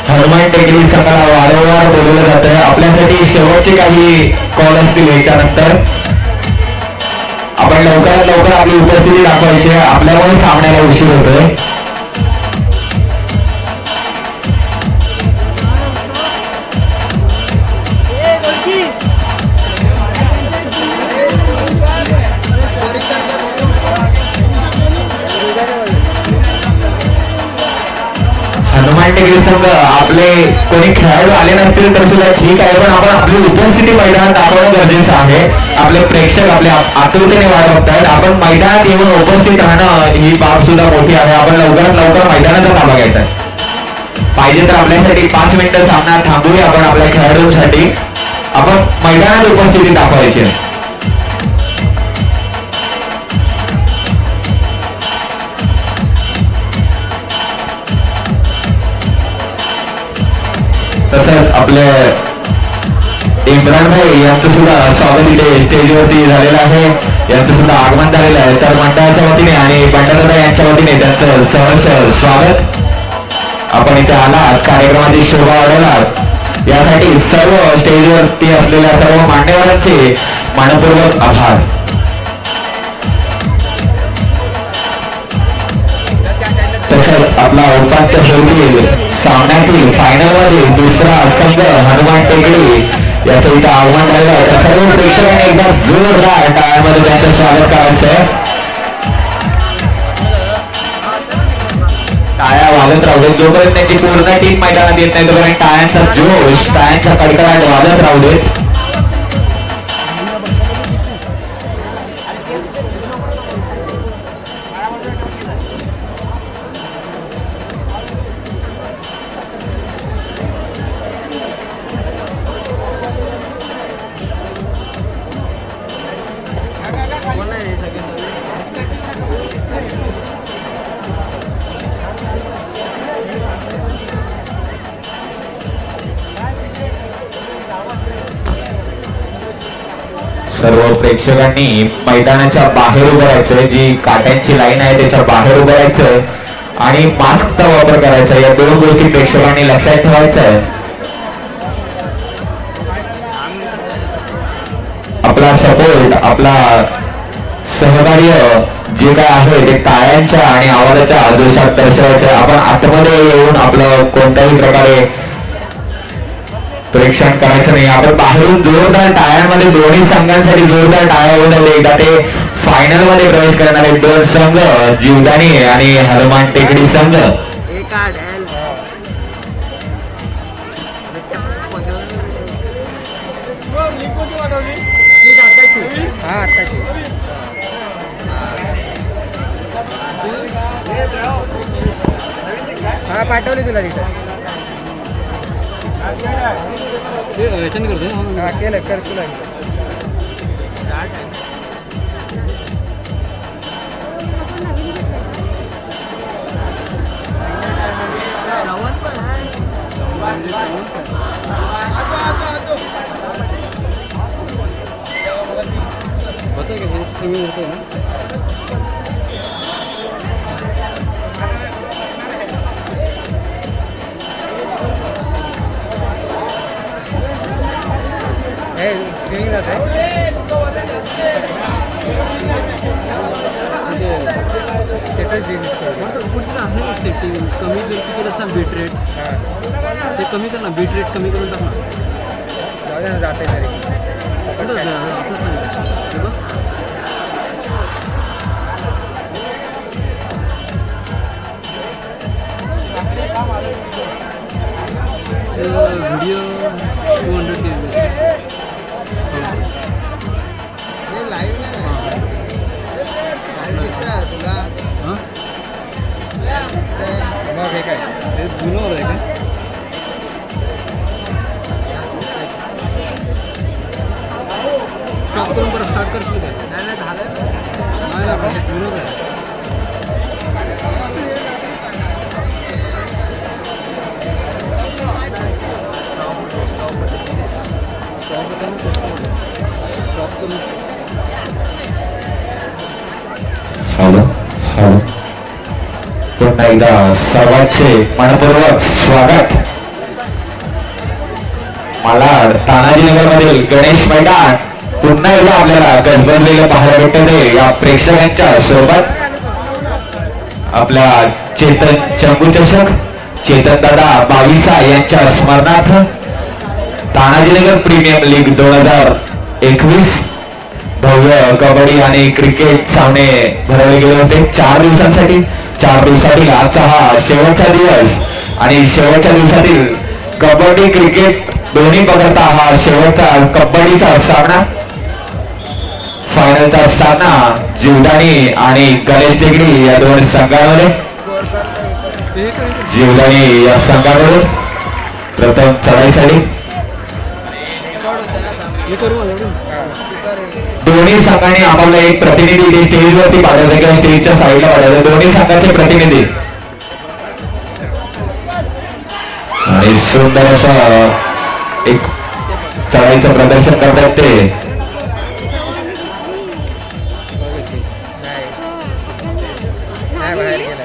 हनुमान टेकडी सकाळ वारंवार बोलवलं जातं. आपल्यासाठी शेवटचे काही कॉल असतील याच्यानंतर आपण लवकरात लवकर आपली उपस्थिती दाखवायची. आपल्यामुळे सामन्याला उशीर होतोय. हनुमान टेकडी संघ आपले कोणी खेळाडू आले नसतील तर सुद्धा ठीक आहे, पण आपण आपली उपस्थिती मैदानात दाखवणं गरजेचं आहे. आपले प्रेक्षक आपल्या आतुरतेने वाट बघतायत. आपण मैदानात येऊन उपस्थित राहणं ही बाब सुद्धा मोठी आहे. आपण लवकरात लवकर मैदानाचा ताबा घ्यायचा आहे. पाहिजे तर आपल्यासाठी 5 मिनिटं सामना थांबूया आपण आपल्या खेळाडूंसाठी. आपण मैदानात उपस्थिती दाखवायची आहे. तसंच आपले इम्रान भाई यांचं सुद्धा स्वागत इथे स्टेजवरती झालेलं आहे. यांचं सुद्धा आगमन झालेलं आहे. तर मंडळाच्या वतीने आणि बंडादादा यांच्या वतीने त्यांचं सहर्ष स्वागत. आपण इथे आलात, कार्यक्रमाची शोभा वाढवलात यासाठी सर्व स्टेजवरती असलेल्या सर्व मान्यवरांचे मनपूर्वक आभार. तसंच आपला उपांत्य फेरीतील सामन्यातील फायनल मध्ये दुसरा संघ हनुमान टेकडी याचं इथं आव्हान झालेलं आहे. तर सर्व प्रेक्षकांनी एकदा जोरदार टाळ्यांमध्ये त्यांचं स्वागत करायचं आहे. टाळ्या वाजत राहू देत. जोपर्यंत त्यांची पूर्ण टीम मैदानात येत नाही तोपर्यंत टाळ्यांचा जोश, टाळ्यांचा कडकडाट वाजत राहू देत. सर्व प्रेक्षकांनी मैदानाच्या बाहेर उभं राहायचंय. जी काट्यांची लाईन आहे त्याच्या बाहेर उभं राहायचंय आणि मास्कचा वापर करायचा. या 2 गोष्टी प्रेक्षकांनी लक्षात ठेवायचं आहे. आपला सपोर्ट, आपला सहकार्य जे काय आहे ते टाळ्यांच्या आणि आवाजाच्या आदेशात दर्शवायचं. आपण आतमध्ये येऊन आपलं कोणत्याही प्रकारे प्रेक्षण करायचं नाही. आपण बाहेरून जोरदार टाळ्यांमध्ये दोन्ही संघांसाठी जोरदार टाळ्या होत. एकदा ते फायनल मध्ये प्रवेश करणारे 2 संघ जीवदानी आणि हनुमान टेकडी संघ. हा पाठवली तुला रिटर्न. हा केलं कर तुला. होतं का हे स्ट्रीमिंग होतं ना. स्क्रीनिंग जात आहे. सेटिंग कमी केलंस ना बीट रेट, ते कमी कर ना. बीट रेट कमी करून टाक ना. जाते व्हिडिओ 200 मग हे काय जुनं आहे का. स्टॉप करून परत स्टार्ट करशील काय. नाही झालं नाही ना पण जुनं आहे. स्टॉप करून हॅलो हॅलो पुन्हा एकदा सर्वांचे मनपूर्वक स्वागत. मला तानाजीनगर मधील गणेश मैदान पुन्हा एकदा आपल्याला गजबजलेलं पाहायला भेटते. या प्रेक्षकांच्या सोबत आपल्या चेतन चंगुचषक चेतन दादा बावीसा यांच्या स्मरणार्थ तानाजीनगर प्रीमियम लीग 2021 भव्य कबड्डी आणि क्रिकेट सामने भरवले गेले होते 4 दिवसांसाठी. 4 दिवसातील आजचा हा शेवटचा दिवस आणि शेवटच्या दिवसातील कबड्डी क्रिकेट दोन्ही पकडता हा शेवटचा कबड्डीचा सामना. फायनलचा सामना जीवदानी आणि गणेश टेकडी या दोन संघांमध्ये. जीवदानी या संघाकडून प्रथम चढाईसाठी दोन्ही संघाने आम्हाला एक प्रतिनिधी इथे स्टेजवरती पाठवले किंवा स्टेजच्या साईडला पाठवले. दोन्ही संघाचे प्रतिनिधी आणि सुंदर असं एक चढाईचं प्रदर्शन करतात ते.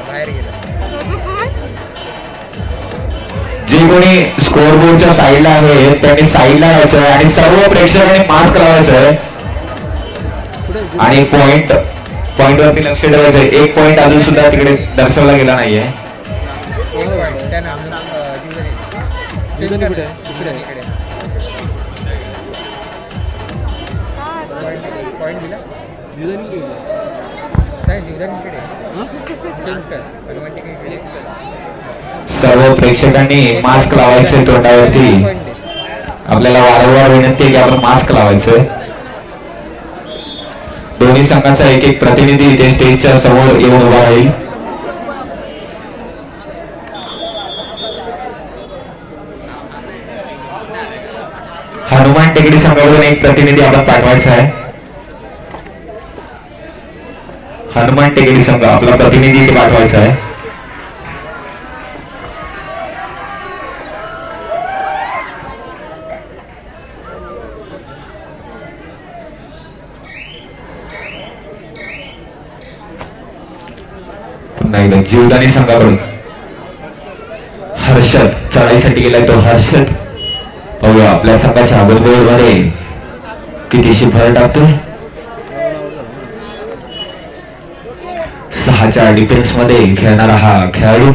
बाहेर गेला. जे कोणी स्कोर बोर्डच्या साईडला आहेत त्यांनी साईडला यायचं आणि सर्व प्रेक्षकांनी मास्क लावायचं आणि पॉइंट वरती लक्ष ठेवायचं. एक पॉइंट अजून सुद्धा तिकडे दर्शवला गेला नाहीये. सर्व प्रेक्षकांनी मास्क लावायचे तोंडावरती. आपल्याला वारंवार विनंती आहे की आपण मास्क लावायचं. दोन्ही संघाचा एक एक प्रतिनिधी ते स्टेजच्या समोर येऊन उभा राहील. हनुमान टेकडी संघाकडून एक प्रतिनिधी आपण पाठवायचा आहे. हनुमान टेकडी संघ आपला प्रतिनिधी इथे पाठवायचा आहे. नाही जीवदानी संघाकडून हर्षद चढाईसाठी गेलाय तो हर्षद. बघूया आपल्या संघाच्या बोर्ड मध्ये कितीशी भर टाकतोय. 6च्या डिफेन्स मध्ये खेळणारा हा खेळाडू.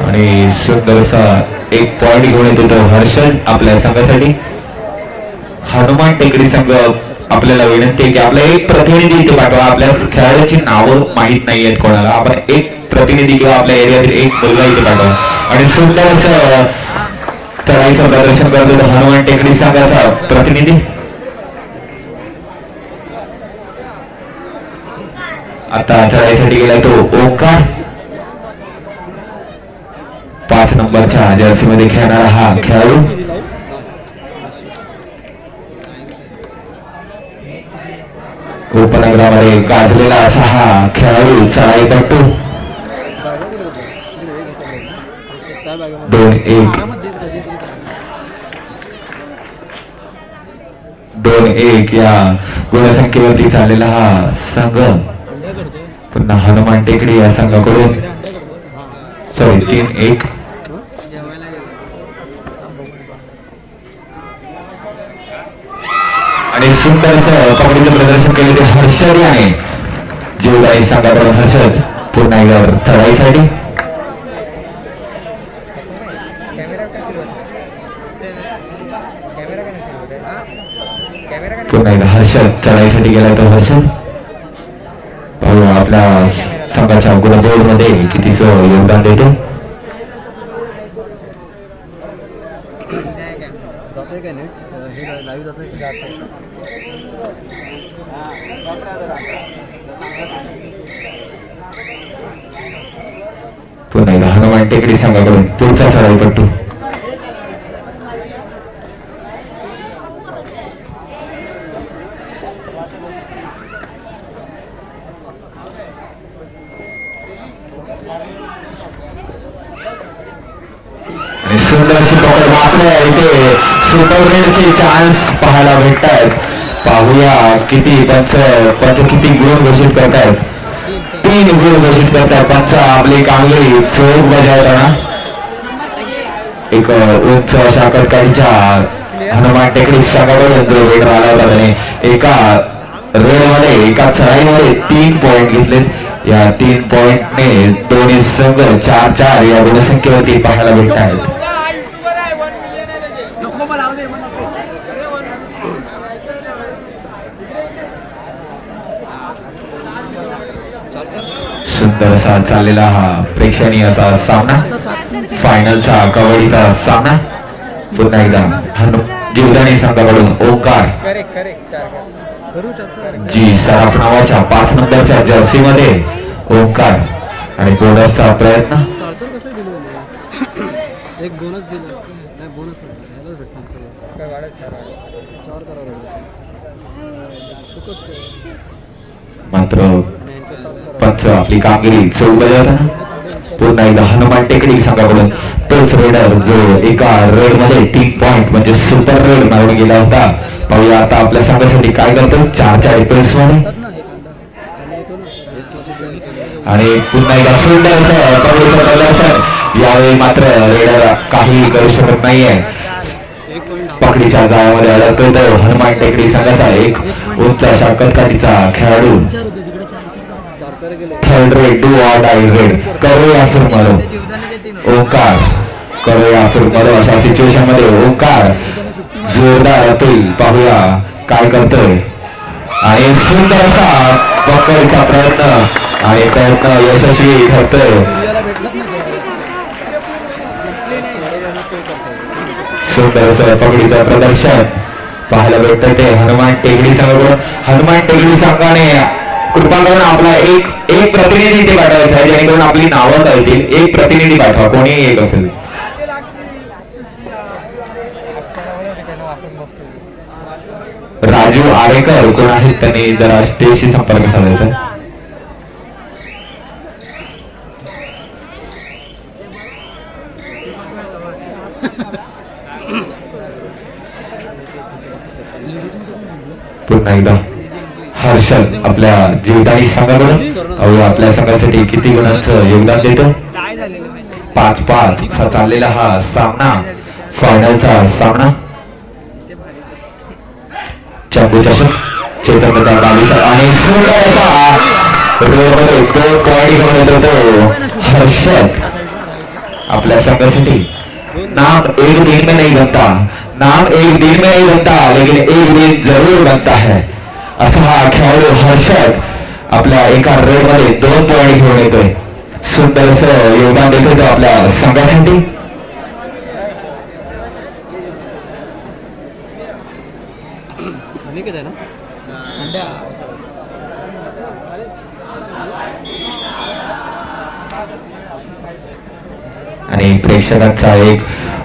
आणि सुंदरसा एक पॉइंट घेऊन येतो तो हर्षद आपल्या संघासाठी. हनुमान टेकडी संघ आपल्याला विनंती आहे की आपला एक प्रतिनिधी इथे पाठवा. आपल्या खेळाडूची नावं माहीत नाही आहेत कोणाला. आपण एक प्रतिनिधी किंवा आपल्या एरियातील एक मुलगा इथे पाठवा. आणि सुंदर असं चढाईचं प्रदर्शन करतो तो हनुमान टेकडी संघाचा प्रतिनिधी. आता चढाईसाठी गेला तो ओंकार. 5 नंबरच्या जर्सी मध्ये खेळणारा हा खेळाडू. उपनगरामध्ये गाजलेला असा हा खेळाडू चढाईपट्टू. 2-1 या गुणसंख्येवरती चाललेला हा संघ. पुन्हा हनुमान टेकडी या संघाकडून 3-1. आणि सुंदर असं कबड्डीचं प्रदर्शन केले ते हर्षद याने. जीवदानी संघाकडून हर्षद पुन्हा एकदा चढाईसाठी. पुन्हा एकदा हर्षद चढाईसाठी गेला तो हर्षद. पाहू आपल्या संघाच्या गुणबोर्ड मध्ये कितीचं योगदान देतो. जातोय काय नेट हे लाईव्ह जातोय. पुन्हा एकदा हनुमान टेकडी संघाकडून पुढचा चढाईपट्टू. आणि सुंदर अशी पकड मात्र इथे सुपर रेडचे चान्स पाहायला भेटतात. पाहूया किती पंच किती गुण घोषित करतायत. 3 गुण घोषित करतात पंच. आपली कामगिरी चोख बजावताना एक उंच अशा कटकाळीच्या हनुमान टेकडी संघाकडून जो रेड आला होता त्याने एका रेड मध्ये एका चढाईमध्ये 3 पॉइंट घेतले. या 3 पॉइंटने दोन्ही संघ 4-4 या गुणसंख्येवरती पाहायला भेटत आहेत. सुंदर असा चाललेला हा प्रेक्षणीय असा सामना, फायनलचा कबड्डीचा सामना. पुन्हा एकदा जीवदानी संघाकडून ओंकार करेक्ट करेक्ट 4 करू 4 जी सराफ नावाच्या 5 नंबरच्या जर्सी मध्ये ओंकार आणि बोनसचा प्रयत्न. 4 कसं दिलं एक बोनस दिलं नाही बोनस ह्यालाच भेटणार सगळं काय वाढत 4 4 करावं लागलं फुकटचं. मात्र आणि यांच्या 7 करावं. पंच आपली कामगिरी चौक बजावताना पुन्हा एकदा हनुमान टेकडी संघाकडून तोच रेडर जो एका रेड मध्ये 3 पॉइंट म्हणजे सुपर रेड मिळवून गेला होता. पाहूया आता आपल्या संघासाठी काय करतो. 4-4 डिफेन्स मध्ये आणि पुन्हा एकदा सुंदर असं कबड्डीचं प्रदर्शन. यावेळी मात्र रेडर काही करू शकत नाहीये. पकडीच्या जाळ्यामध्ये अडकतोय तो हनुमान टेकडी संघाचा एक उंच अशा कटकाठीचा खेळाडू. 4 गेले. Third raid do or die red करूया फिर मरो. ओंकार करूया फिर मरो अशा सिच्युएशन मध्ये ओंकार जोरदार अपील. पाहूया काय करतोय आणि सुंदर असा पकडीचा प्रयत्न आणि प्रयत्न यशस्वी ठरतोय. सुंदर असं पकडीचं प्रदर्शन पाहायला भेटतं ते हनुमान टेकडी संघाकडून. हनुमान टेकडी संघाने कृपा करून आपला एक प्रतिनिधी इथे पाठवायचा आहे जेणेकरून आपली नावं कळतील. एक प्रतिनिधी पाठवा कोणीही एक असेल. राजू आरेकर कोण आहेत त्यांनी जरा स्टेजशी संपर्क साधायचा. पुन्हा एकदा हर्षल आपल्या जीवदानी संघाकडून आपल्या संघासाठी किती गुणांचं योगदान देतो. 5-5 असा चाललेला हा सामना, फायनलचा सामना. चंबू चषक चेतन आणि सुंदर असा रोडमध्ये 2 पॉइंट घेऊन येतो तो हर्षल आपल्या संघासाठी. नाम एक दिन में नहीं बनता, नाम एक दिन में नहीं बनता, लेकिन एक दिन जरूर बनता है. असा हा खेळाडू हर्षद आपल्या एका रेड मध्ये 2 पॉइंट घेऊन येतोय. सुंदर असं योगदान देतोय तो आपल्या संघासाठी. अनिकेत आहे ना आणि प्रेक्षकांचा एक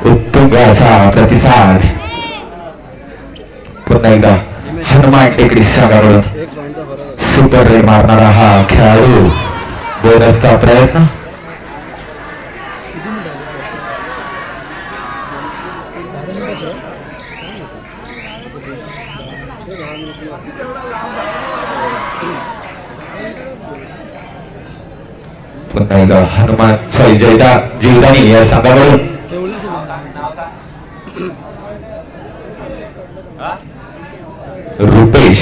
उत्तुंग असा प्रतिसाद. पुन्हा एकदा हनुमान टेकडी संघाकडून 1 पॉईंटचा फरक आहे. सुपर रेड मारणारा हा खेळाडू. बोनसचा प्रयत्न. पुन्हा एकदा हनुमान जीवदानी या संघाकडून रुपेश.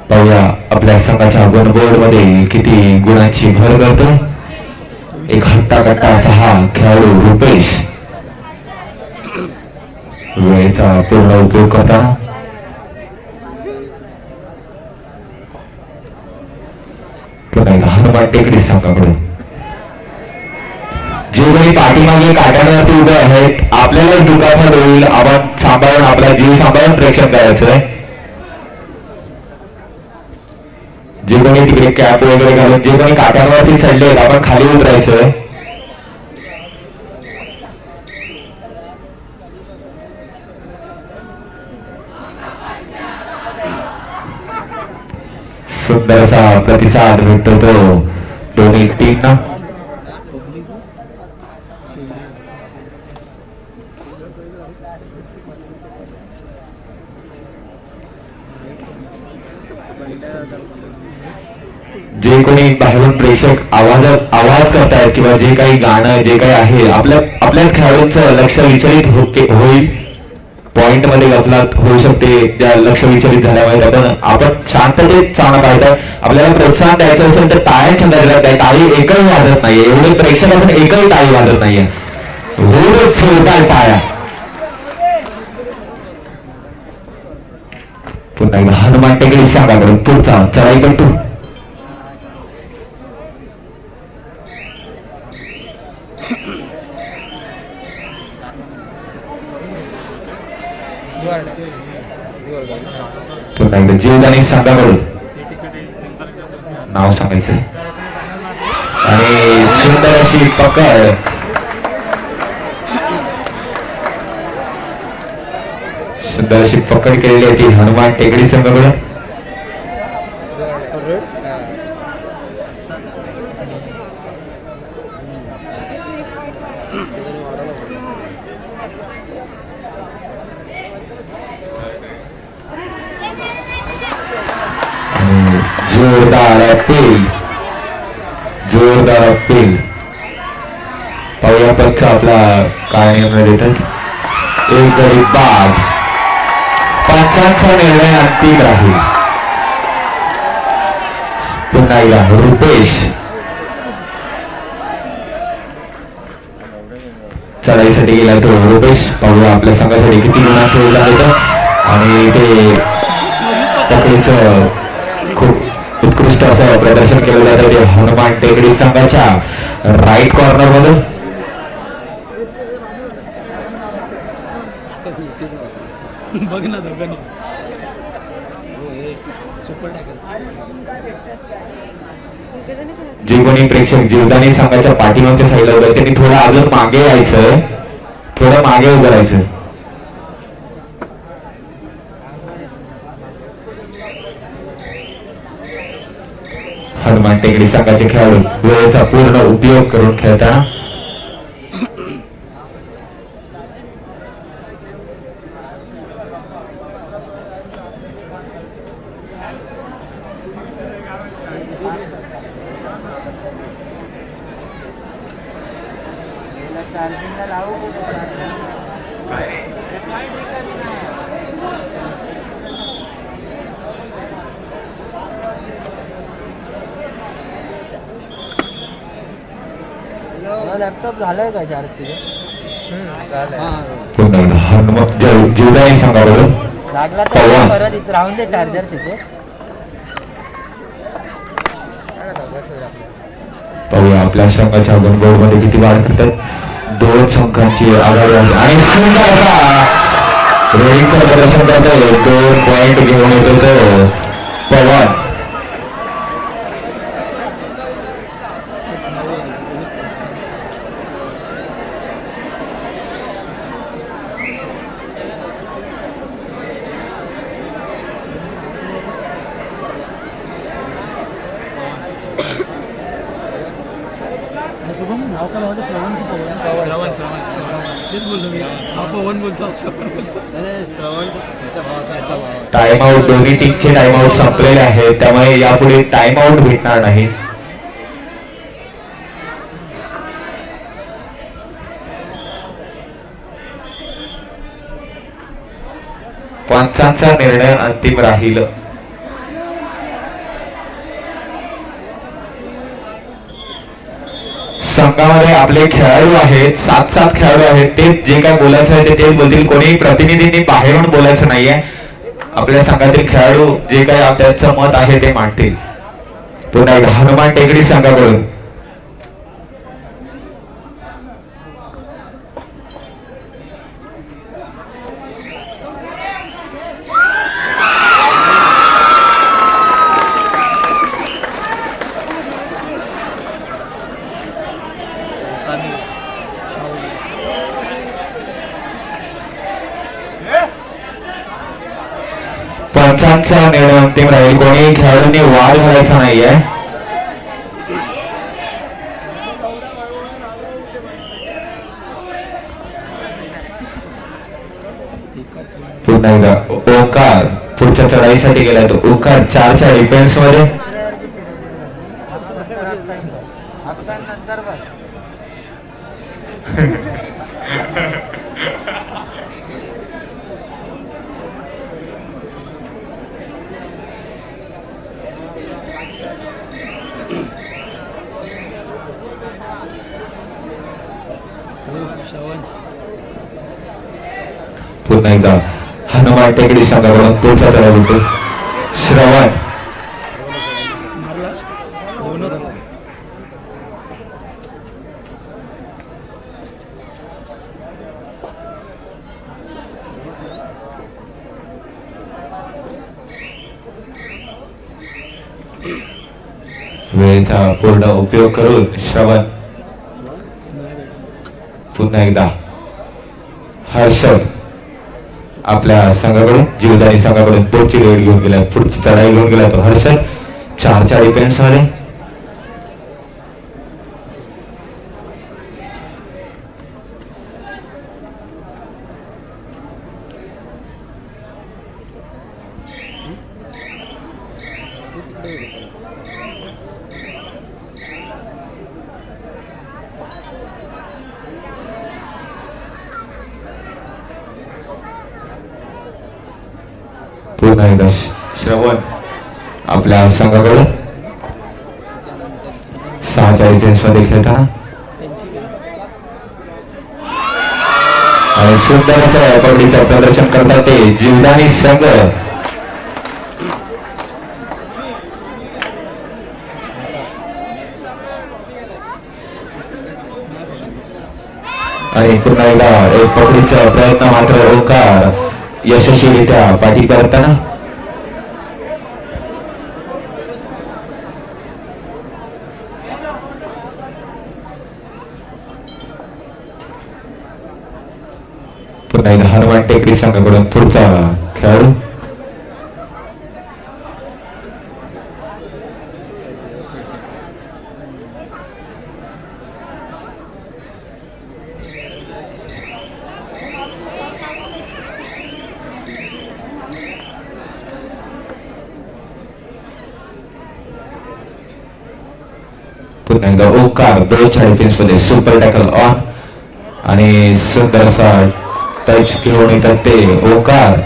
पाहूया आपल्या संघाच्या गुणबोर्ड मध्ये किती गुणांची भर करतो. एक हट्टाकट्टा असा हा खेळाडू रुपेश. वेळेचा पूर्ण उपयोग करताना हनुमान टेकडी संघाकडून जे कोणी पाठीमागे काट्यांवरती उभे आहेत आपल्याला दुखापत होईल. आपण सांभाळून आपला जीव सांभाळून प्रेक्षण करायचंय. जे कोणी तिकडे कॅप वगैरे घालून जे कोणी काट्यांवरती चढले आहेत आपण खाली उतरायचंय. सुंदर असा प्रतिसाद भेटतो तो दोन्ही टीमना. जे कोणी बाहेरून प्रेक्षक आवाज करतायत किंवा जे काही गाणं जे काही आहे आपल्याच खेळाडूंचं लक्ष विचलित होईल, पॉइंट मध्ये गफलत होऊ शकते ज्या लक्ष विचलित झाल्यामुळे. आपण शांततेत चालणं पाहिजे. आपल्याला प्रोत्साहन द्यायचं असेल तर टाळ्यांच्या गजरात आहे. टाळी एकही वाजत नाहीये, एवढे प्रेक्षक असून एकही टाळी वाजत नाहीये. रोज जोरदार टाळ्या. पुन्हा एकदा हनुमान टेकडी सांगा करून पुढचा चढाई करतो. पुन्हा एकदा जीवदानी सांगा करून नाव सांगायचं आणि सुंदर अशी पकड. सुंदर अशी पकड केलेली आहे ती हनुमान टेकडी संघाकडून. जोरदार अपील, जोरदार अपील. पाहूया पक्ष आपला काय निर्णय देतात. एक गडी बाद. पंचांचा निर्णय अंतिम राहील. पुन्हा एकदा रुपेश चढाईसाठी गेला तो रुपेश. पाहूया आपल्या संघासाठी किती गुणांचं योगदान देतं आणि ते पकडीचं खूप उत्कृष्ट असं प्रदर्शन केलं जातं ते हनुमान टेकडी संघाच्या राईट कॉर्नर मधून. बघ ना दोघांनी सुपर जे कोणी प्रेक्षक जीवदानी संघाच्या पाठीमागच्या साईडला उभे त्यांनी थोडं अजून मागे यायचं, थोडं मागे उभं राहायचं. हनुमान टेकडी संघाचे खेळाडू वेळेचा पूर्ण उपयोग करून खेळताना लॅपटॉप झालाय का चार्ज जीवदानी संघाकडून लागला तर परत इथं राहून दे चार्जर तिथे. पाहूया आपल्या संघाच्या गणगोळ मध्ये किती वाढ करतात. 2 संघांची आघाडी आहे आणि सुंदर असा रोहितचं प्रदर्शन करतोय. 2 पॉइंट घेऊन येतो तो पवन. नाव काय माझं श्रवण तेच बोललो मी. हा पवन बोलतो श्रवण बोलतो. श्रवण टाइम आउट, दोन्ही टीमचे टाइम आउट संपलेले आहेत त्यामुळे यापुढे टाइम आउट भेटणार नाही. पंचांचा निर्णय अंतिम राहील. संघामध्ये आपले खेळाडू आहेत, 7 खेळाडू आहेत. ते जे काय बोलायचं आहे ते तेच बोलतील. कोणी प्रतिनिधींनी बाहेरून बोलायचं नाहीये. आपल्या संघातील खेळाडू जे काय त्यांचं मत आहे ते मांडतील. पुन्हा हनुमान टेकडी संघाकडून पंचांचा निर्णय अंतिम राहील. कोणी खेळाडूंनी वाद घालायचा नाहीये. पुन्हा एकदा ओंकार पुढच्या चढाईसाठी गेलाय तो ओंकार 4च्या डिफेन्स मध्ये. नंतर बघ. श्रवण पुन्हा एकदा हनुमान टेकडी संघाकडून पुढचा चढाई होतो. श्रवण मारला दोनच असा. वेळेचा पूर्ण उपयोग करून श्रवण पुन्हा एकदा हर्षद आपल्या संघाकडून जीवदानी संघाकडून पुढची रेड घेऊन गेला पुढची चढाई घेऊन गेला तो हर्षद 4च्या डिफेन्स मध्ये. पुन्हा एकदा श्रवण आपल्या संघाकडून 6च्या डिफेन्स मध्ये खेळताना आणि सुंदर असं कबड्डीचं प्रदर्शन करतात ते जीवदानी संघ. आणि पुन्हा एकदा एक कबड्डीचा प्रयत्न मात्र ओंकार यशस्वीरित्या पाठी करताना. पुन्हा एकदा हनुमान टेकडी संघाकडून पुढचा खेळाडू पुन्हा एकदा ओंकार 2च्या डिफेन्स मध्ये सुपर टॅकल ऑन आणि सुंदर असा टच घेऊन येतात ते ओंकार.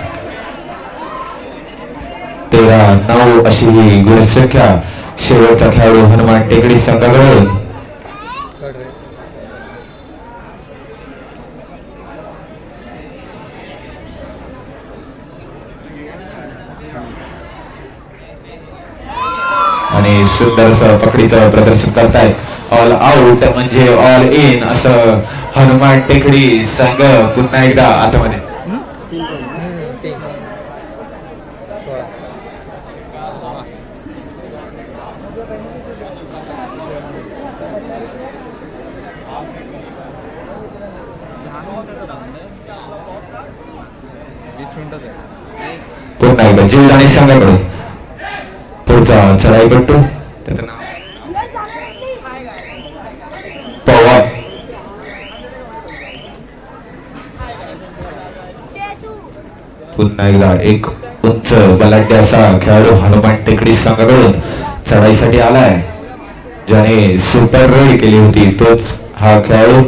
13-9 अशी ही गुणसंख्या शेवटचा खेळाडू हनुमान टेकडी संघाकडून. आणि सुंदर असं पकडीचं प्रदर्शन करतायत. ऑल आउट म्हणजे ऑल इन असं हनुमान टेकडी संघ पुन्हा एकदा आतमध्ये. पुन्हा एकदा जीवदानी संघाकडून पुढचा चढाईपट्टू त्याचं नाव पवार. पुन्हा एकदा एक उंच बलाढ्य असा खेळाडू हनुमान टेकडी संघाकडून चढाईसाठी आलाय ज्याने सुपर रेड केली होती तोच हा खेळाडू.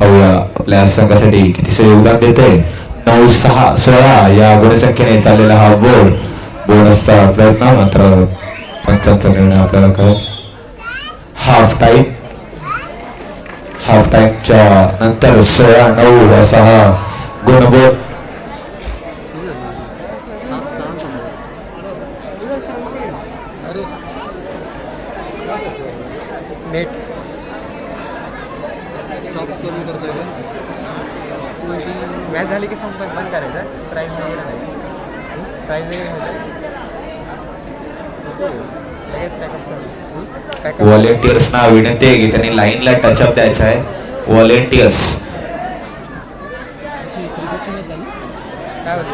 पाहूया आपल्या संघासाठी कितीसे योगदान देते. 9-6-16 या गुणसंख्येने चाललेला हा बोनसचा प्रयत्न मात्र पंचांचा निर्णय आपल्याला कळत. हाफ टाइमच्या नंतर 16-9 असा हा गुणबोध. स्टॉप करून करतोय का? मॅच झाली की संप बंद करायचं. प्राईज वगैरे नाही. प्राईज वगैरे व्हॉलेंटियर्सना विनंती आहे की त्यांनी लाईनला टचअप द्यायचा आहे. व्हॉलेंटियर्स काय होतं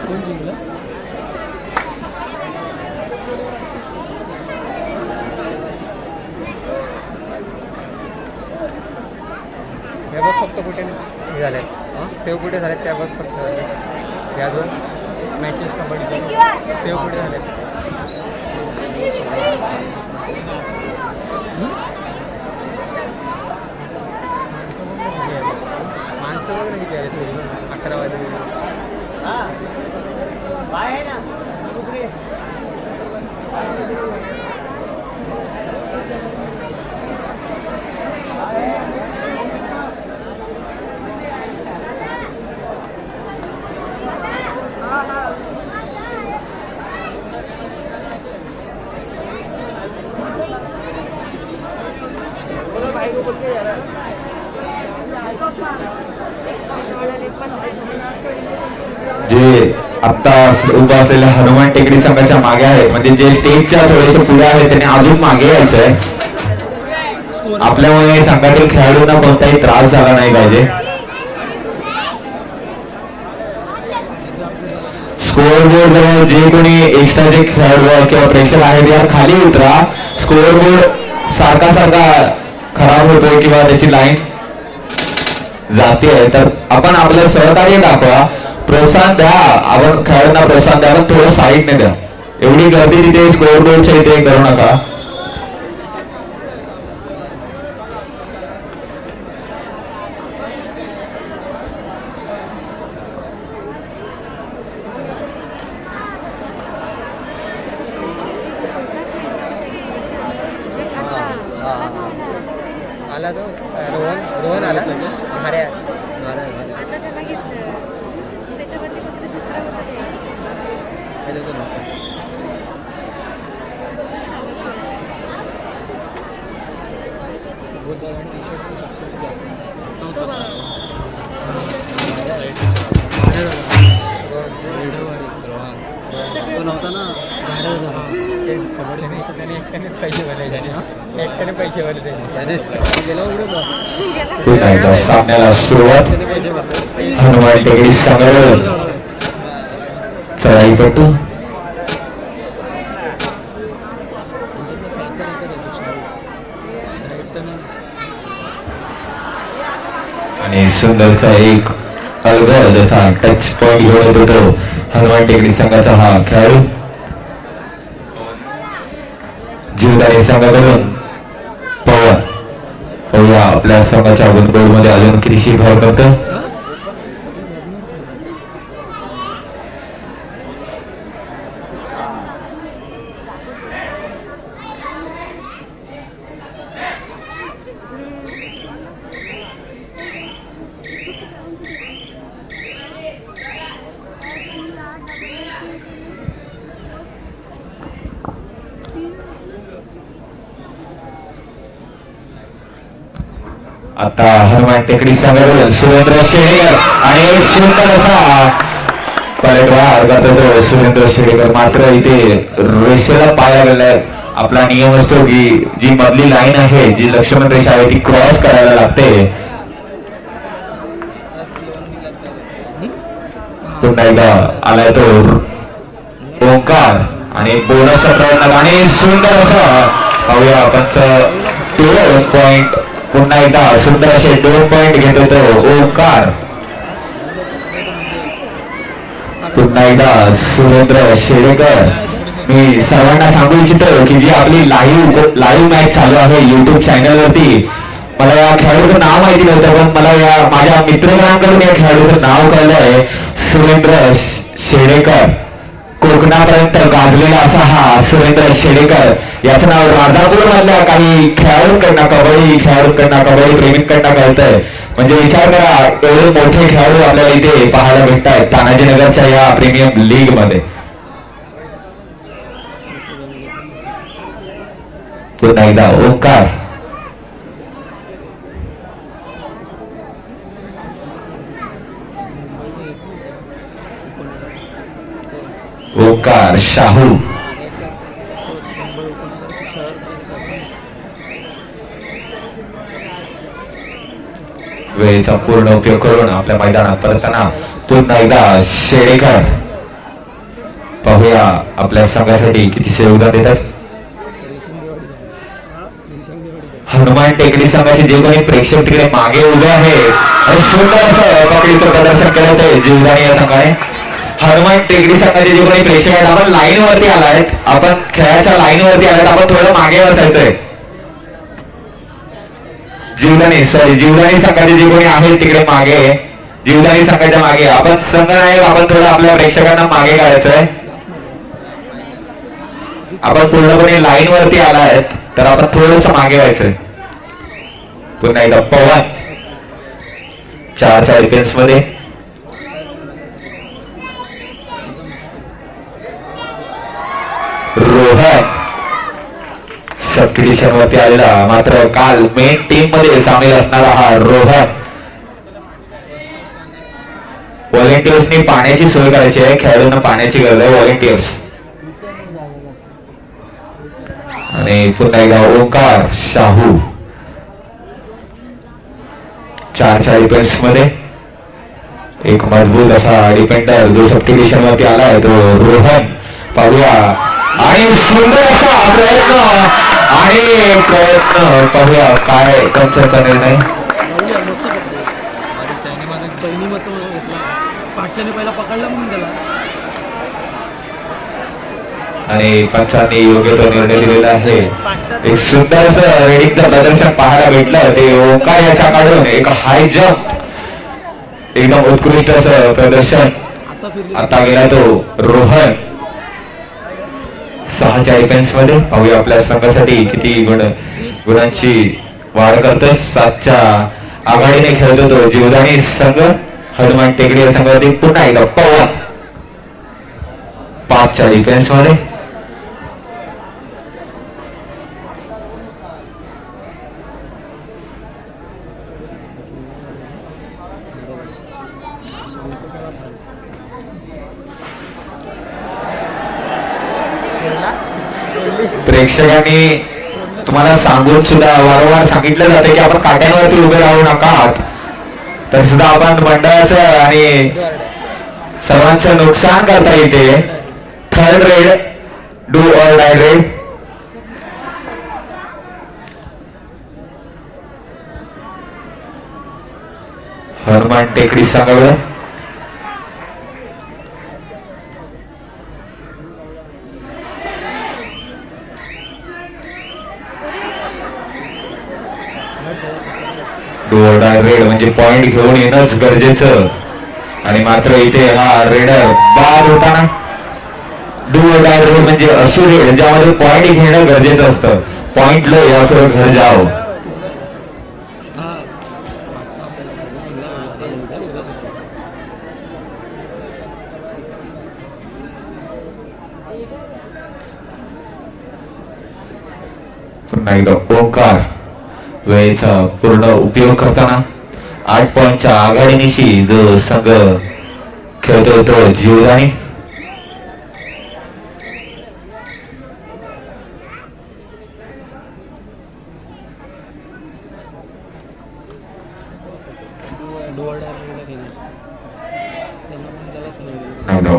कोण जिंकलं? हे बघ बघ फक्त कुठे हे झाले सेव्ह कुठे झालेत त्या बघ फक्त या 2 मॅचेस कबड्डीच्या सेव्ह कुठे झालेत. माणसं बघ ना किती आले थोडी 11 वाजले. जे आता उभं असलेल्या हनुमान टेकडी संघाच्या मागे आहेत, म्हणजे जे स्टेजच्या थोडेसे पुढे आहेत त्यांनी अजून मागे यायचंय. आपल्यामुळे संघातील खेळाडूंना कोणताही त्रास झाला नाही पाहिजे. स्कोअर बोर्ड जवळ जे कोणी एक्स्ट्रा जे खेळाडू किंवा प्रेक्षक आहेत यार खाली उतरा. स्कोअर बोर्ड सारखा खराब होतोय किंवा त्याची लाईन जाते, तर आपण आपलं सहकार्य दाखवा, प्रोत्साहन द्या. आपण खेळाडूंना प्रोत्साहन द्या, पण थोडं साईडने द्या. एवढी गर्दी तिथे स्कोअर बोर्डच्या इथे करू नका. आला तो रोहन आला हऱ्या पैसे भरले सामन्याला सुरुवात. हनुमान टेकडी संघाकडून चढाईपटू आणि सुंदरसा एक अलगद जसा टच पॉइंट घेऊन होतो हनुमान टेकडी संघाचा हा खेळाडू. जीवदानी संघाकडून पवार आपल्या संघाच्या गुणगोड मध्ये अजून कितीशी भाव करतो. आता हनुमान टेकडी संघाकडून सुरेंद्र शेडेकर आणि एक सुंदर असा पलटवार करतो सुरेंद्र शेडेकर. मात्र इथे रेषेला पाया गेलाय. आपला नियम असतो की जी मधली लाईन आहे, जी लक्ष्मण रेषा आहे, ती क्रॉस करायला लागते. पुन्हा एकदा आलाय तो ओंकार आणि बोनसचा प्रयत्न आणि सुंदर असा पाहूया पंच 2 पॉइंट. पुन्हा एकदा सुंदर असे 2 पॉइंट घेतो तो ओंकार. पुन्हा एकदा सुरेंद्र शेडेकर. मी सर्वांना सांगू इच्छितो की जी आपली लाईव्ह मॅच चालू आहे युट्यूब चॅनल वरती, मला या खेळाडूचं नाव माहिती नव्हतं, पण मला या माझ्या मित्रगणांकडून या खेळाडूचं नाव कळलंय. सुरेंद्र शेडेकर. कोकणापर्यंत गाजलेला असा हा सुरेंद्र शेडेकर. याचं नाव राजापूर मधल्या काही खेळाडूंकडनं कबड्डी प्रेमींकडनं कळतंय. म्हणजे विचार करा, एवढे मोठे खेळाडू आपल्याला इथे पाहायला भेटत आहेत तानाजीनगरच्या या प्रीमियम लीग मध्ये. पुन्हा एकदा ओंकार. ओंकार शाहू. वेळेचा पूर्ण उपयोग करून आपल्या मैदानात परतताना पुन्हा एकदा शेडेकर. पाहूया आपल्या संघासाठी किती योगदान देतात. हनुमान टेकडी संघाचे जे कोणी प्रेक्षक तिकडे मागे उभे आहेत आणि सुंदर असं पकडीचं प्रदर्शन केलं ते जीवदानी या संघाने. हनुमान टेकडी संघाचे जे कोणी प्रेक्षक आहेत आपण लाईन वरती आलायत, आपण खेळाच्या लाईन वरती आलायत, आपण थोडं मागे बसायचंय. जीवदानी संघाचे जे कोणी आहेत तिकडे मागे, जीवदानी संघाच्या मागे आपण संघनायक, आपण थोडं आपल्या प्रेक्षकांना मागे काढायचंय. आपण पूर्णपणे लाईन वरती आलायत तर आपण थोडस मागे व्हायचंय. पुन्हा एकदा पवन 4 डिफेन्स मध्ये. रोहन सबडिव्हिजन वरती आलेला, मात्र काल मेन टीम मध्ये सामील असणारा हा रोहन. व्हॉलेंटियर्सनी पाण्याची सोय करायची आहे, खेळाडूंना पाण्याची गरज आहे. व्हॉलेंटियर्स आणि पुन्हा एकदा ओंकार शाहू 4 डिफेन्स मध्ये. एक मजबूत असा डिफेंडर जो सबडिव्हिजन वरती आलाय तो रोहन. पाहूया आणि सुंदर असा प्रयत्न पाहूया काय त्यांचा निर्णय. मस्त पकडले आणि चैनी मस्त घेतला, पाठच्याने पहिला पकडला म्हणून त्याला आणि पंचांनी योग्य तो निर्णय दिलेला आहे. एक सुंदर असं रेडिंगचं प्रदर्शन पाहायला भेटलं ते ओंकार याच्याकडून. एक हाय जम्प, एकदम उत्कृष्ट असं प्रदर्शन. आता गेला तो रोहन 6 डिफेन्स मध्ये. पाहूया आपल्या संघासाठी किती गुणांची वाढ करतोय. 7 आघाडीने खेळतो तो जीवदानी संघ. हनुमान टेकडी या संघावरती पुन्हा एकदा पवन 5 डिफेन्स मध्ये. प्रेक्षकांनी तुम्हाला सांगून सुद्धा वारंवार सांगितलं जाते की आपण काट्यांवरती उभे राहू नका, तर सुद्धा आपण मंडळाचं आणि सर्वांचं नुकसान करता येते. 3rd red, do or die red. Hanuman टेकडी सांगावं. रेड म्हणजे पॉइंट घेऊन येणंच गरजेचं, आणि मात्र इथे हा रेडर बाद होताना. डू और डाय रेड म्हणजे अशी रेड ज्यामध्ये पॉइंट घेणं गरजेचं असतं. पॉइंट लो या फिर घर जाओ. पुन्हा एकदा ओंकार वेळेचा पूर्ण उपयोग करताना 8 पॉइंटच्या आघाडीनिशी जो संघ खेळतो तो जीवदानी.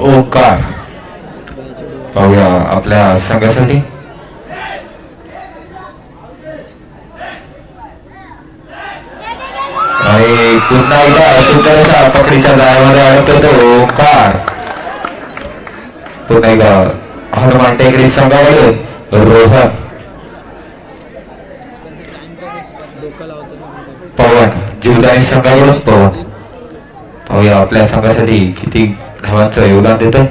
ओंकार पाहूया आपल्या संघासाठी. आणि पुन्हा एकदा सुंदर अशा पकडीच्या जाळ्यामध्ये अडकतो तो ओंकार. पुन्हा एकदा हनुमान टेकडी संघाकडून रोहन. पवन जीवदानी संघाकडून पवन. पाहूया आपल्या संघासाठी किती धावांचं योगदान देतं.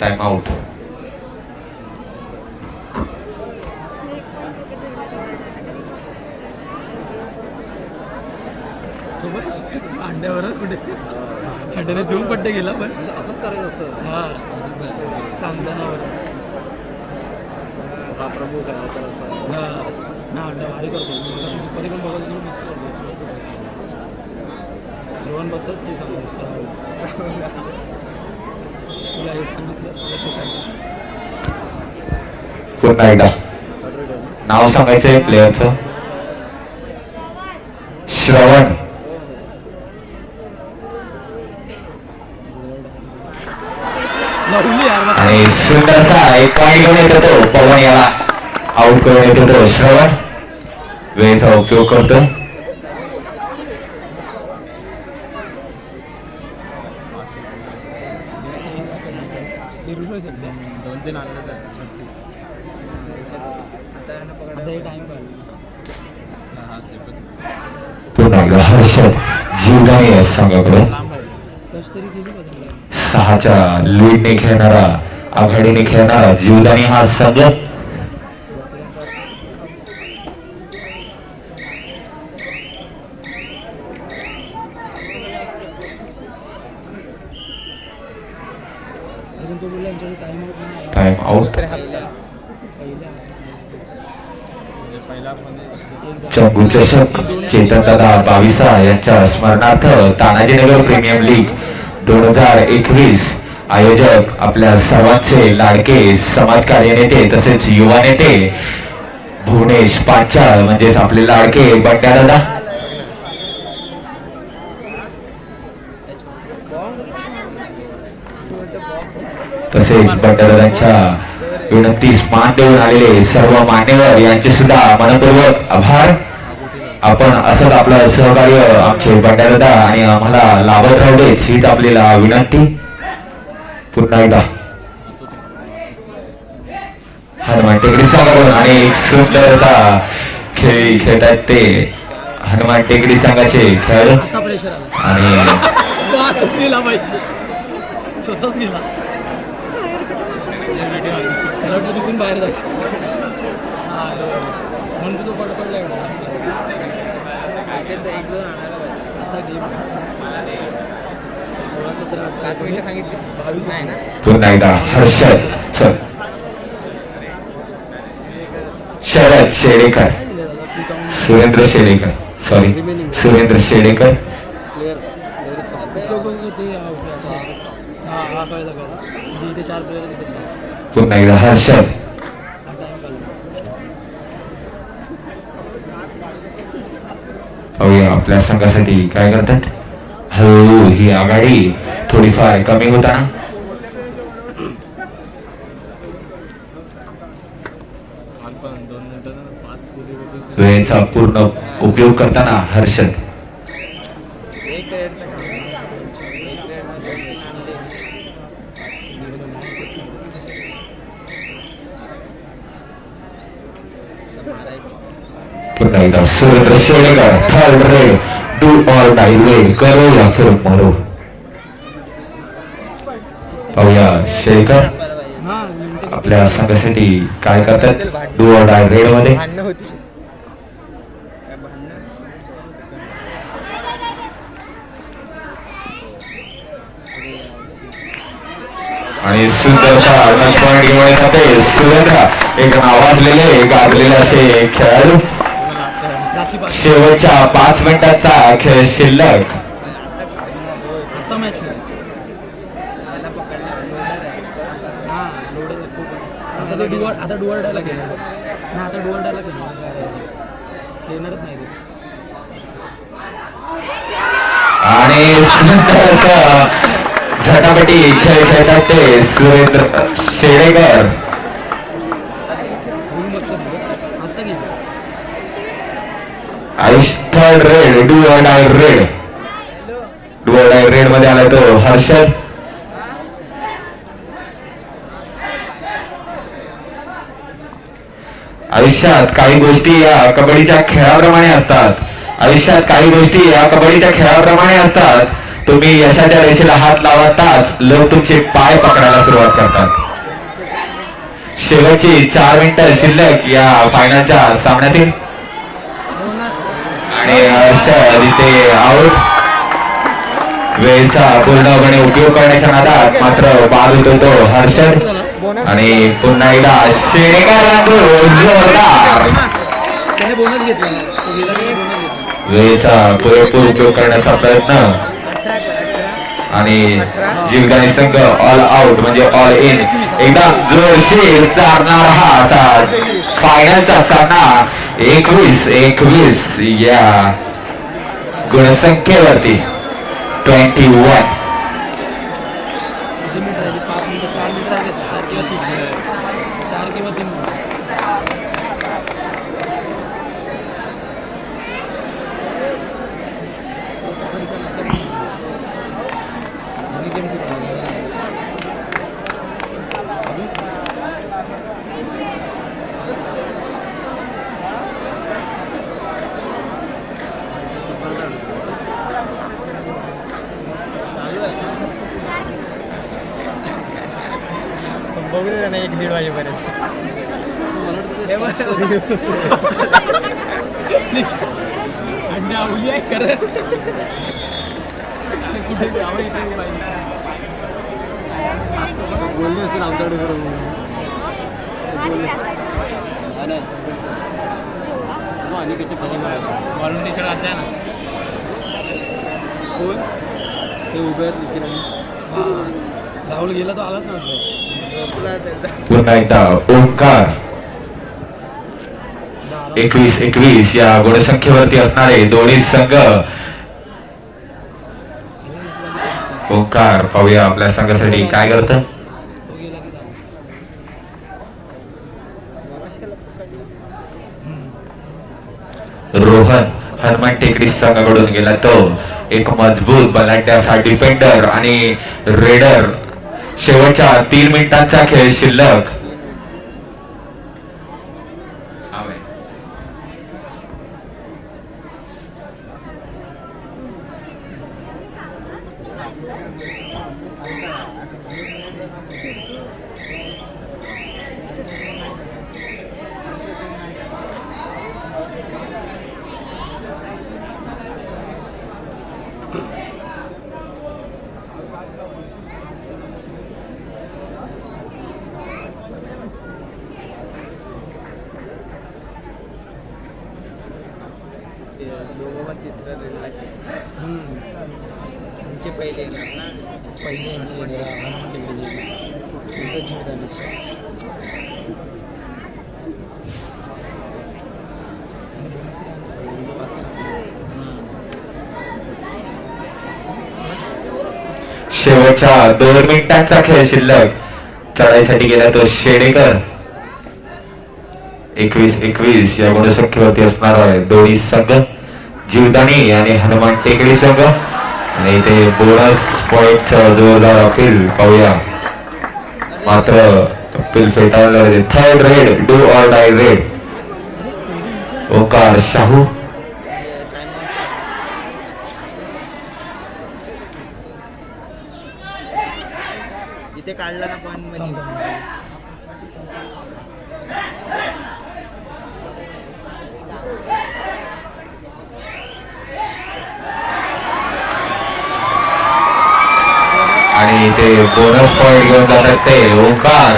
Time out. अंड्यावर कुठे अंड्याने झोन पट्टे गेला, पण असंच करायचं असतं. हा सांगतानावर हा प्रमुख आहे. ना अंडा भारी करतो. दुपारी पण बघायला मस्त करतो. मस्त जेवण बघतात ते सांगतो. तुला हे सांगितलं, तुला ते सांगितलं. पुन्हा एकदा नाव सांगायचंय प्लेअरचं. श्रवण. लावली यार मस्त. आणि सुंदरसा एक पॉईंट घेऊन येतो तो पवन याला आउट करून येतो तो श्रवण. वेळेचा उपयोग करतो. दोन तीन आणलं तर आता हे टाइम पाहिजे. पुन्हा एकदा हर्षद जीवदानी आहे संघाकडून. तस तरी केली का त्यांना? 6च्या लीडने खेळणारा आघाडीने खेळणारा जीवदानी हा संघ. अजून तो बोलला यांच्याकडे टाइम आउट नाही आहे. Time out. दुसऱ्या हाफचा पहिला चंगू चषक चेतनदादा बाविसा यांच्या स्मरणार्थ तानाजीनगर प्रीमियम लीग 2021 आयोजक आपल्या सर्वांचे लाडके समाजकार्य नेते तसेच युवा नेते भुवनेश पांचाळ म्हणजेच आपले लाडके बंड्या दादा. तसेच बंड्यादादांच्या विनंतीस मान देऊन आलेले सर्व मान्यवर यांचे सुद्धा मनपूर्वक आभार. आपण असंच आपलं सहकार्य आमचे बंड्यादादा आणि आम्हाला लाभत राहू देच हीच आपल्याला विनंती. पुन्हा एकदा हनुमान टेकडी संघाकडून आणि एक सुंदर असा खेळ खेळतात ते हनुमान टेकडी संघाचे खेळाडू. आता प्रेशर आला. आणि आताच गेला बाई, स्वतःच गेला. त्याला वाटलं तिथून बाहेर जायचं. म्हणतो तो पडपडला आता गेम 16-17 पाच मिनिटं सांगितली 22 नाही ना. पुन्हा एकदा हर्षद चल शरद शेडेकर सुरेंद्र शेडेकर सॉरी सुरेंद्र शेडेकर. प्लेयर्स ते असं हां हा कळलं म्हणजे इथे 4 प्लेयर तिथे 6. पुन्हा एकदा हर्षद. हा टाइम काढला. पाहूया आपल्या संघासाठी काय करतात. हळूहळू ही आघाडी थोडीफार कमी होताना वेळेचा पूर्ण उपयोग करताना हर्षद. पुन्हा एकदा Surendra Shedekar third raid do or die raid करो या फिर मरो. पाहूया शेडेकर हां मिनिटं आपल्या संघासाठी काय करतात. डू ऑर डाय रेड मध्ये भांडणं होती. आणि सुंदरचा पॉइंट घेऊन येतात सुरेंद्र. एक नावाजलेले गाजलेले असे खेळाडू. राखी पास. शेवटच्या 5 मिनिटांचा खेळ शिल्लक. आता मॅच हां लोडर आता तो डुअर आता डुअर डायला खेळणार ना. आता डुअर डायला खेळणारच नाही ते. आणि सुंदर झटापटी खेळ खेळतात ते सुरेंद्र शेडेकर. फुल मस्त दिलं आता गेलं. Ayush third raid do or die red. Do or die raid मध्ये आला तो हर्षद. आयुष्यात काही गोष्टी या कबड्डीच्या खेळाप्रमाणे असतात. आयुष्यात काही गोष्टी या कबड्डीच्या खेळाप्रमाणे असतात. तुम्ही यशाच्या रेषेला हात लावताच लोक तुमचे पाय पकडायला सुरुवात करतात. शेवटची 4 मिनिटं शिल्लक या फायनलच्या सामन्यातील आणि हर्षद इथे आउट. वेळेचा पूर्णपणे उपयोग करण्याच्या नादात मात्र बाद होतो तो हर्षद. आणि पुन्हा एकदा शेडेकर जोरदार. त्याने बोनस घेतला तो गेला की बोनस घेतला. वेळेचा पुरेपूर उपयोग करण्याचा प्रयत्न आणि जीवदानी संघ ऑल आउट म्हणजे ऑल इन. एकदम जोरशीर चालणार हा असा फायनलचा सामना 21-21 या गुणसंख्येवरती 21. किती मिनिट राहिली? 5 मिनिटं 4 मिनिटं राहिले 4 किंवा 3 मिनिटं. आणि गेम किती बघू दे ना 1-1.5 वाजेपर्यंत. अंडे आवली आहे खरं. बोलली असेल आमच्याकडे बरोबर टी शर्ट आणलाय ना. कोण ते उभे आहेत. राहुल गेला तो आलाच नव्हता. पुन्हा एकदा ओंकार 21-21 या गुणसंख्येवरती असणारे दोन्ही संघ. ओंकार पाहूया आपल्या संघासाठी काय करतं. रोहन हनुमान टेकडी संघाकडून गेला तो एक मजबूत बलाढ्य असा डिफेंडर आणि रेडर. शेवटच्या 3 मिनिटांचा खेळ शिल्लक. आमचे पहिले येणार ना. पहिले यांची हनुमान टेकडी जीवदानी. शेवटच्या 2 मिनिटांचा खेळ शिल्लक. चढाईसाठी गेला तो शेडेकर. 21-21 या गुणसंख्येवरती असणार आहे दोन्ही संघ. जीवदानी आणि हनुमान टेकडी संघ. आणि इथे बोनस पॉइंट जोरदार अपील पाहूया. मात्र अपील फेटाळलं. Third raid do or die raid. Omkar Shahu. इथे काढला ना पॉईंट मध्ये. आणि ते बोनस पॉइंट घेऊन जातात ते Omkar.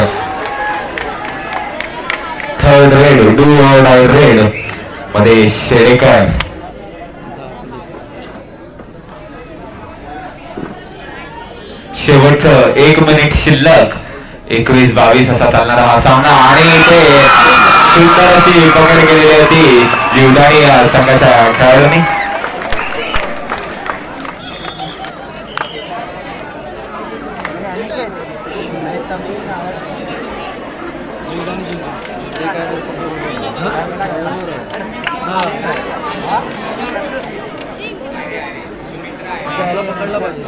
Third raid do or die raid मध्ये शेडेकर. शेवटचं 1 मिनिट शिल्लक. 21-22 असा चालणारा हा सामना. आणि ते सुंदर अशी पकड केलेली होती जीवदानी या संघाच्या खेळाडूंनी. पकडला पाहिजे.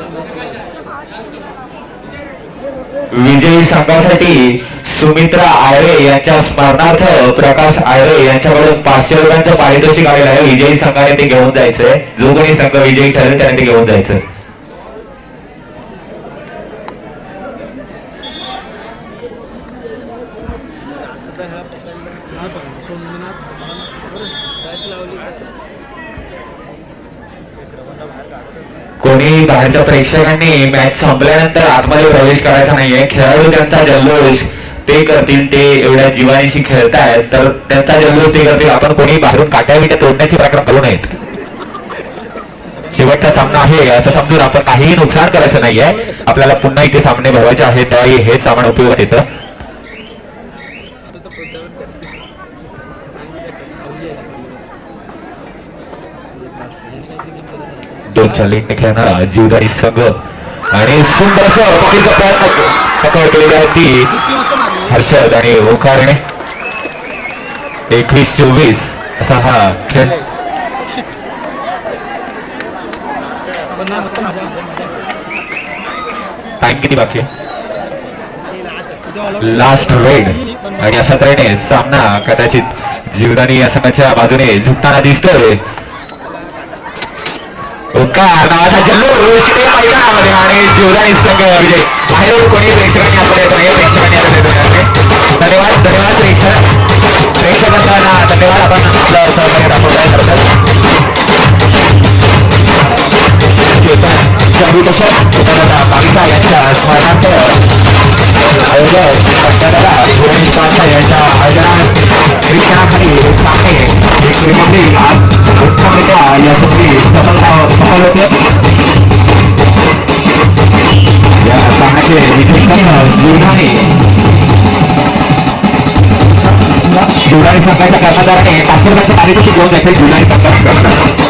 विजयी संघासाठी सुमित्रा आयरे यांच्या स्मरणार्थ प्रकाश आयरे यांच्याकडून 500 रुपयांचं पारितोषिक आलेलं आहे. विजयी संघाने ते घेऊन जायचंय. जो कोणी संघ विजयी ठरेल त्याने ते घेऊन जायचं. कोणी बाहेरच्या प्रेक्षकांनी मॅच संपल्यानंतर आतमध्ये प्रवेश करायचा नाहीये. खेळाडू त्यांचा जल्लोष ते करतील. ते एवढ्या जीवानीशी खेळतायत तर त्यांचा जल्लोष ते करतील. आपण कोणी बाहेरून काट्या बिट्या तोडण्याचे प्रकार करू नयेत. शेवटचा सामना आहे असं समजून आपण काहीही नुकसान करायचं नाहीये. आपल्याला पुन्हा इथे सामने भरवायचे आहेत, त्यावेळी हे सामान उपयोगात येतं. दोनच्या लीडने खेळणारा जीवदारी संघ आणि सुंदर पकडीचा प्रयत्न पकड केलेली आहे ती हर्षद आणि ओंकारने. 21-24 असा हा खेळ. पण नाही मस्त मजा टाइम किती बाकी आहे? आहे. लास्ट रेड आणि अशा तऱ्हेने सामना कदाचित जीवदानी या संघाच्या बाजूने झुकताना दिसतोय. ओंकार नावाचा जल्लोष इथे मैदानामध्ये आणि जीवदानी संघ विजय. बाहेरून कोणी प्रेक्षकांनी आपण येत नाही, प्रेक्षकांनी आता देतो आहे. धन्यवाद धन्यवाद प्रेक्षकांना धन्यवाद. आपण आपलं सहकार्य दाखवताय बावीसा यांच्या स्मरणार्थ आयोजक पट्टादारा भुवनेश पांडे यांच्या आयोजनात निरीक्षणाखाली सामने उत्तमरित्या यशस्वी सफल होते. या सामन्याचे जीवदानी संघाच्या कर्मचाऱ्याने 500 रुपयाचे पारितोषिक घेऊन देखील जीवदानी संघ